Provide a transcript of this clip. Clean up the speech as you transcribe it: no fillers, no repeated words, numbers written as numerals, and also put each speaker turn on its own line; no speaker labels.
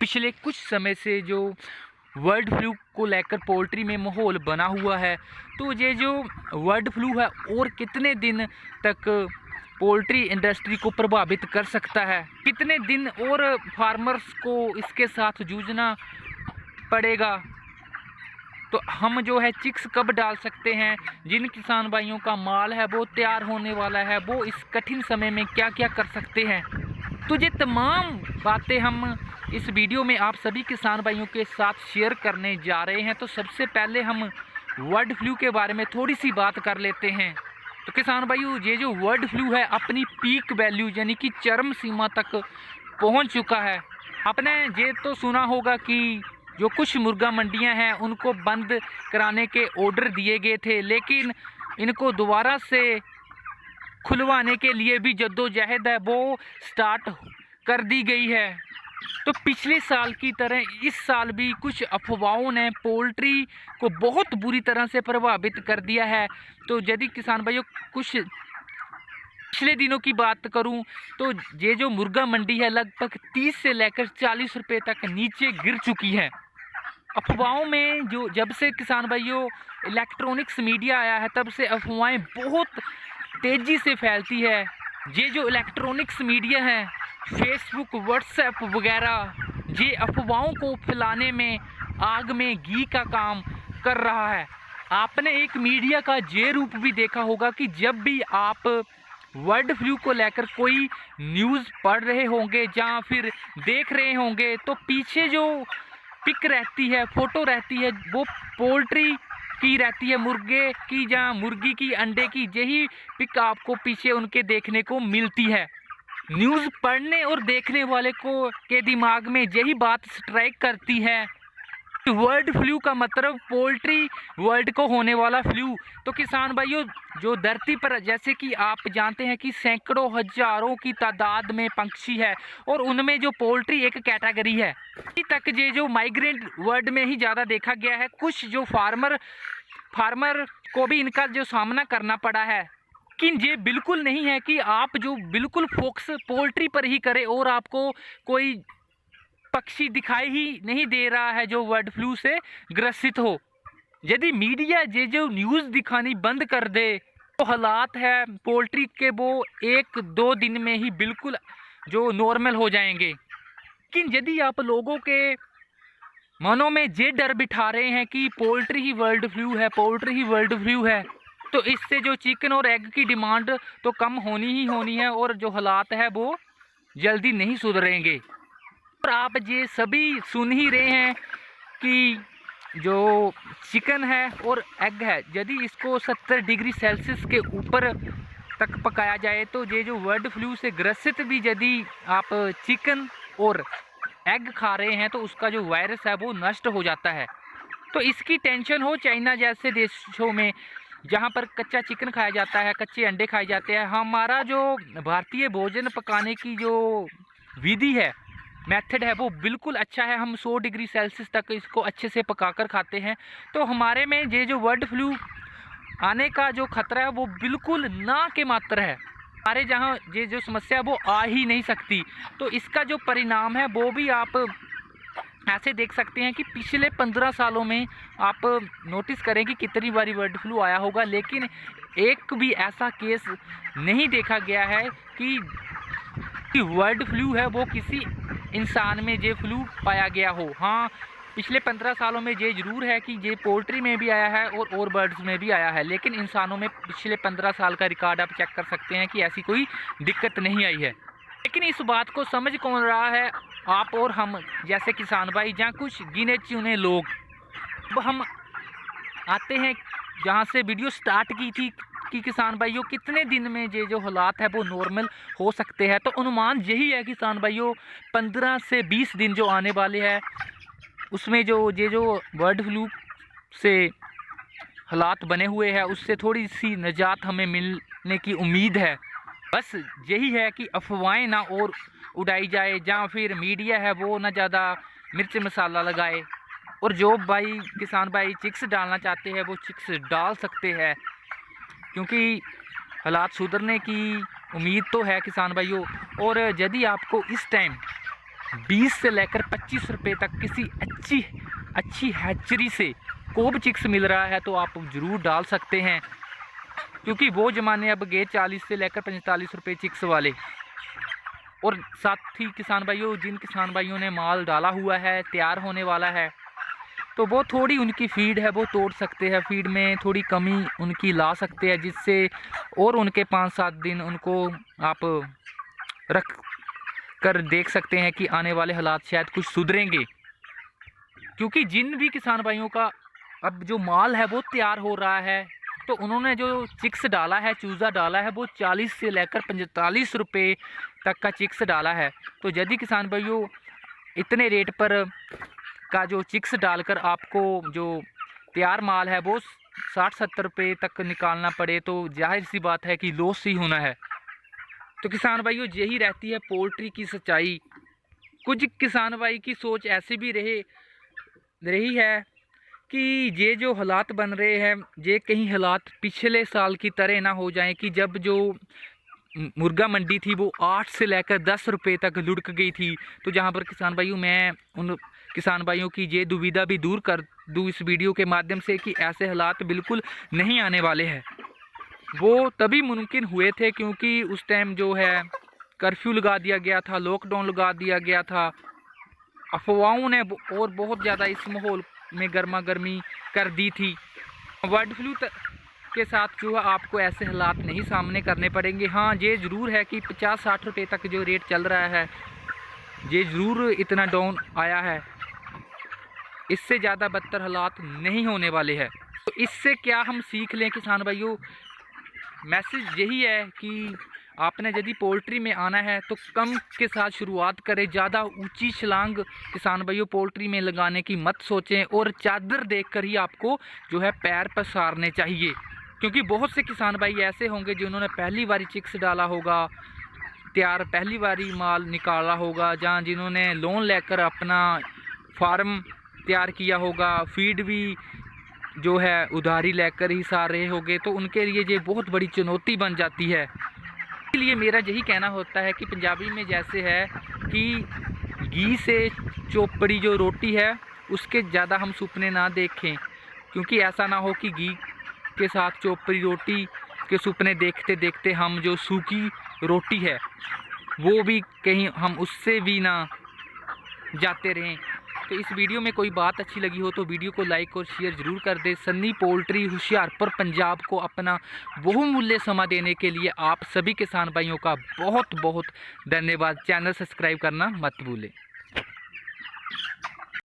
पिछले कुछ समय से जो बर्ड फ्लू को लेकर पोल्ट्री में माहौल बना हुआ है, तो ये जो बर्ड फ्लू है और कितने दिन तक पोल्ट्री इंडस्ट्री को प्रभावित कर सकता है, कितने दिन और फार्मर्स को इसके साथ जूझना पड़ेगा, तो हम जो है चिक्स कब डाल सकते हैं, जिन किसान भाइयों का माल है वो तैयार होने वाला है, वो इस कठिन समय में क्या क्या कर सकते हैं, तो ये तमाम बातें हम इस वीडियो में आप सभी किसान भाइयों के साथ शेयर करने जा रहे हैं। तो सबसे पहले हम बर्ड फ्लू के बारे में थोड़ी सी बात कर लेते हैं। तो किसान भाइयों, ये जो बर्ड फ्लू है अपनी पीक वैल्यू यानी कि चरम सीमा तक पहुंच चुका है। आपने ये तो सुना होगा कि जो कुछ मुर्गा मंडियां हैं उनको बंद कराने के ऑर्डर दिए गए थे, लेकिन इनको दोबारा से खुलवाने के लिए भी जद्दोजहद है वो स्टार्ट कर दी गई है। तो पिछले साल की तरह इस साल भी कुछ अफवाहों ने पोल्ट्री को बहुत बुरी तरह से प्रभावित कर दिया है। तो यदि किसान भाइयों कुछ पिछले दिनों की बात करूं तो ये जो मुर्गा मंडी है लगभग 30 से लेकर 40 रुपये तक नीचे गिर चुकी है। अफवाहों में जो जब से किसान भाइयों इलेक्ट्रॉनिक्स मीडिया आया है तब से अफवाहें बहुत तेज़ी से फैलती है। ये जो इलेक्ट्रॉनिक्स मीडिया है, फेसबुक, व्हाट्सएप वगैरह, ये अफवाहों को फैलाने में आग में घी का काम कर रहा है। आपने एक मीडिया का ये रूप भी देखा होगा कि जब भी आप बर्ड फ्लू को लेकर कोई न्यूज़ पढ़ रहे होंगे या फिर देख रहे होंगे तो पीछे जो पिक रहती है, फ़ोटो रहती है, वो पोल्ट्री की रहती है, मुर्गे की या मुर्गी की, अंडे की, यही पिक आपको पीछे उनके देखने को मिलती है। न्यूज़ पढ़ने और देखने वाले को के दिमाग में यही बात स्ट्राइक करती है कि बर्ड फ्लू का मतलब पोल्ट्री वर्ल्ड को होने वाला फ्लू। तो किसान भाइयों, जो धरती पर जैसे कि आप जानते हैं कि सैकड़ों हजारों की तादाद में पंछी है और उनमें जो पोल्ट्री एक कैटेगरी है। अभी तक ये जो माइग्रेंट वर्ड में ही ज़्यादा देखा गया है। कुछ जो फार्मर को भी इनका जो सामना करना पड़ा है, लेकिन ये बिल्कुल नहीं है कि आप जो बिल्कुल फोकस पोल्ट्री पर ही करें और आपको कोई पक्षी दिखाई ही नहीं दे रहा है जो बर्ड फ्लू से ग्रसित हो। यदि मीडिया ये जो न्यूज़ दिखानी बंद कर दे तो हालात है पोल्ट्री के वो 1-2 दिन में ही बिल्कुल जो नॉर्मल हो जाएंगे। लेकिन यदि आप लोगों के मनों में ये डर बिठा रहे हैं कि पोल्ट्री ही बर्ड फ्लू है, पोल्ट्री ही बर्ड फ्लू है, तो इससे जो चिकन और एग की डिमांड तो कम होनी ही होनी है और जो हालात है वो जल्दी नहीं सुधरेंगे। और आप ये सभी सुन ही रहे हैं कि जो चिकन है और एग है, यदि इसको 70 डिग्री सेल्सियस के ऊपर तक पकाया जाए तो ये जो बर्ड फ्लू से ग्रसित भी यदि आप चिकन और एग खा रहे हैं तो उसका जो वायरस है वो नष्ट हो जाता है। तो इसकी टेंशन हो चाइना जैसे देशों में जहाँ पर कच्चा चिकन खाया जाता है, कच्चे अंडे खाए जाते हैं। हमारा जो भारतीय भोजन पकाने की जो विधि है, मेथड है, वो बिल्कुल अच्छा है। हम 100 डिग्री सेल्सियस तक इसको अच्छे से पकाकर खाते हैं। तो हमारे में ये जो बर्ड फ्लू आने का जो खतरा है वो बिल्कुल ना के मात्र है। हमारे जहाँ ये जो समस्या है वो आ ही नहीं सकती। तो इसका जो परिणाम है वो भी आप ऐसे देख सकते हैं कि पिछले 15 सालों में आप नोटिस करें कि कितनी बारी बर्ड फ्लू आया होगा, लेकिन एक भी ऐसा केस नहीं देखा गया है कि बर्ड फ्लू है वो किसी इंसान में ये फ्लू पाया गया हो। हाँ, पिछले 15 सालों में ये ज़रूर है कि ये पोल्ट्री में भी आया है और बर्ड्स में भी आया है, लेकिन इंसानों में पिछले 15 साल का रिकॉर्ड आप चेक कर सकते हैं कि ऐसी कोई दिक्कत नहीं आई है। लेकिन इस बात को समझ कौन रहा है, आप और हम जैसे किसान भाई, जहाँ कुछ गिने चुने लोग। अब हम आते हैं जहाँ से वीडियो स्टार्ट की थी कि किसान भाइयों कितने दिन में ये जो हालात है वो नॉर्मल हो सकते हैं। तो अनुमान यही है किसान भाइयों 15 से 20 दिन जो आने वाले हैं उसमें जो ये जो बर्ड फ्लू से हालात बने हुए हैं उससे थोड़ी सी निजात हमें मिलने की उम्मीद है। बस यही है कि अफवाहें ना और उड़ाई जाए, जहाँ फिर मीडिया है वो ना ज़्यादा मिर्च मसाला लगाए। और जो भाई किसान भाई चिक्स डालना चाहते हैं वो चिक्स डाल सकते हैं, क्योंकि हालात सुधरने की उम्मीद तो है किसान भाइयों। और यदि आपको इस टाइम 20 से लेकर 25 रुपये तक किसी अच्छी हैचरी से कोब चिक्स मिल रहा है तो आप ज़रूर डाल सकते हैं, क्योंकि वो ज़माने अब गए 40 से लेकर 45 रुपये चिक्स वाले। और साथ ही किसान भाइयों, जिन किसान भाइयों ने माल डाला हुआ है, तैयार होने वाला है, तो वो थोड़ी उनकी फीड है वो तोड़ सकते हैं, फीड में थोड़ी कमी उनकी ला सकते हैं, जिससे और उनके 5-7 दिन उनको आप रख कर देख सकते हैं कि आने वाले हालात शायद कुछ सुधरेंगे। क्योंकि जिन भी किसान भाइयों का अब जो माल है वो तैयार हो रहा है, तो उन्होंने जो चिक्स डाला है, चूज़ा डाला है, वो 40 से लेकर 45 रुपये तक का चिक्स डाला है। तो यदि किसान भाइयों इतने रेट पर का जो चिक्स डालकर आपको जो तैयार माल है वो 60-70 रुपये तक निकालना पड़े, तो जाहिर सी बात है कि लॉस ही होना है। तो किसान भाइयों यही रहती है पोल्ट्री की सच्चाई। कुछ किसान भाई की सोच ऐसी भी रही है कि ये जो हालात बन रहे हैं, ये कहीं हालात पिछले साल की तरह ना हो जाएं कि जब जो मुर्गा मंडी थी वो 8 से लेकर 10 रुपये तक लुढ़क गई थी। तो जहां पर किसान भाइयों मैं उन किसान भाइयों की ये दुविधा भी दूर कर दूँ इस वीडियो के माध्यम से कि ऐसे हालात बिल्कुल नहीं आने वाले हैं। वो तभी मुमकिन हुए थे क्योंकि उस टाइम जो है कर्फ्यू लगा दिया गया था, लॉकडाउन लगा दिया गया था, अफवाहों ने और बहुत ज़्यादा इस माहौल में गर्मा गर्मी कर दी थी। बर्ड फ्लू के साथ जो है आपको ऐसे हालात नहीं सामने करने पड़ेंगे। हाँ, ये ज़रूर है कि 50-60 रुपये तक जो रेट चल रहा है, ये ज़रूर इतना डाउन आया है, इससे ज़्यादा बदतर हालात नहीं होने वाले हैं। तो इससे क्या हम सीख लें किसान भाइयों? मैसेज यही है कि आपने यदि पोल्ट्री में आना है तो कम के साथ शुरुआत करें। ज़्यादा ऊंची छलांग किसान भाइयों पोल्ट्री में लगाने की मत सोचें, और चादर देखकर ही आपको जो है पैर पसारने चाहिए, क्योंकि बहुत से किसान भाई ऐसे होंगे जिन्होंने पहली बारी चिक्स डाला होगा, तैयार पहली बारी माल निकाला होगा, जहाँ जिन्होंने लोन लेकर अपना फार्म तैयार किया होगा, फीड भी जो है उधारी लेकर ही सार रहे होंगे, तो उनके लिए ये बहुत बड़ी चुनौती बन जाती है। इसलिए मेरा यही कहना होता है कि पंजाबी में जैसे है कि घी से चोपड़ी जो रोटी है उसके ज़्यादा हम सुपने ना देखें, क्योंकि ऐसा ना हो कि घी के साथ चोपड़ी रोटी के सुपने देखते देखते हम जो सूखी रोटी है वो भी कहीं हम उससे भी ना जाते रहें। तो इस वीडियो में कोई बात अच्छी लगी हो तो वीडियो को लाइक और शेयर ज़रूर कर दें। सन्नी पोल्ट्री हुशियारपुर पंजाब को अपना बहुमूल्य समय देने के लिए आप सभी किसान भाइयों का बहुत बहुत धन्यवाद। चैनल सब्सक्राइब करना मत भूलें।